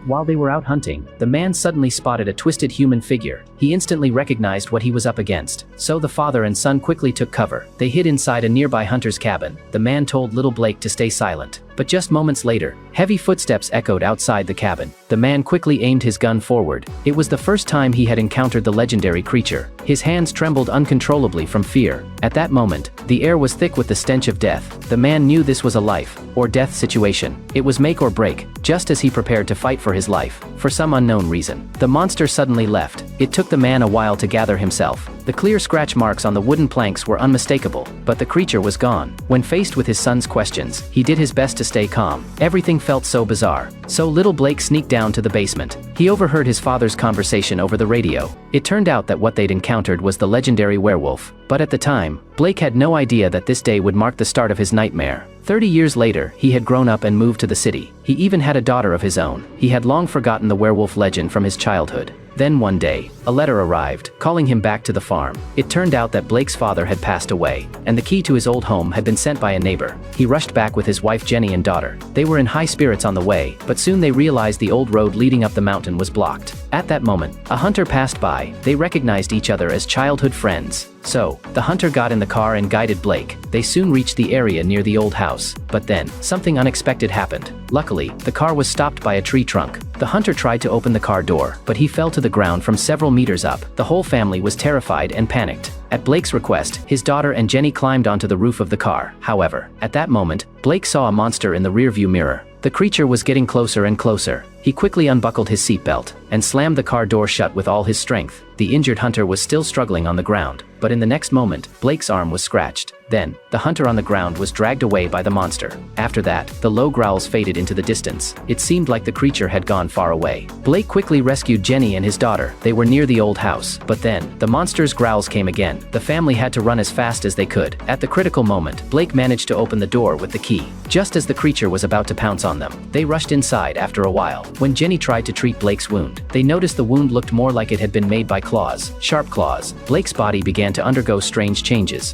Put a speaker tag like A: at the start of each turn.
A: While they were out hunting, the man suddenly spotted a twisted human figure. He instantly recognized what he was up against. So the father and son quickly took cover. They hid inside a nearby hunter's cabin. The man told little Blake to stay silent. But just moments later, heavy footsteps echoed outside the cabin. The man quickly aimed his gun forward. It was the first time he had encountered the legendary creature. His hands trembled uncontrollably from fear. At that moment, the air was thick with the stench of death. The man knew this was a life or death situation. It was make or break, just as he prepared to fight for his life. For some unknown reason, the monster suddenly left. It took the man a while to gather himself. The clear scratch marks on the wooden planks were unmistakable, but the creature was gone. When faced with his son's questions, he did his best to stay calm. Everything felt so bizarre. So little Blake sneaked down to the basement. He overheard his father's conversation over the radio. It turned out that what they'd encountered was the legendary werewolf. But at the time, Blake had no idea that this day would mark the start of his nightmare. 30 years later, he had grown up and moved to the city. He even had a daughter of his own. He had long forgotten the werewolf legend from his childhood. Then one day, a letter arrived, calling him back to the farm. It turned out that Blake's father had passed away, and the key to his old home had been sent by a neighbor. He rushed back with his wife Jenny and daughter. They were in high spirits on the way, but soon they realized the old road leading up the mountain was blocked. At that moment, a hunter passed by. They recognized each other as childhood friends. So, the hunter got in the car and guided Blake. They soon reached the area near the old house. But then, something unexpected happened. Luckily, the car was stopped by a tree trunk. The hunter tried to open the car door, but he fell to the ground from several meters up. The whole family was terrified and panicked. At Blake's request, his daughter and Jenny climbed onto the roof of the car. However, at that moment, Blake saw a monster in the rearview mirror. The creature was getting closer and closer. He quickly unbuckled his seatbelt and slammed the car door shut with all his strength. The injured hunter was still struggling on the ground, but in the next moment, Blake's arm was scratched. Then, the hunter on the ground was dragged away by the monster. After that, the low growls faded into the distance. It seemed like the creature had gone far away. Blake quickly rescued Jenny and his daughter. They were near the old house. But then, the monster's growls came again. The family had to run as fast as they could. At the critical moment, Blake managed to open the door with the key. Just as the creature was about to pounce on them, they rushed inside after a while. When Jenny tried to treat Blake's wound, they noticed the wound looked more like it had been made by claws, sharp claws. Blake's body began to undergo strange changes.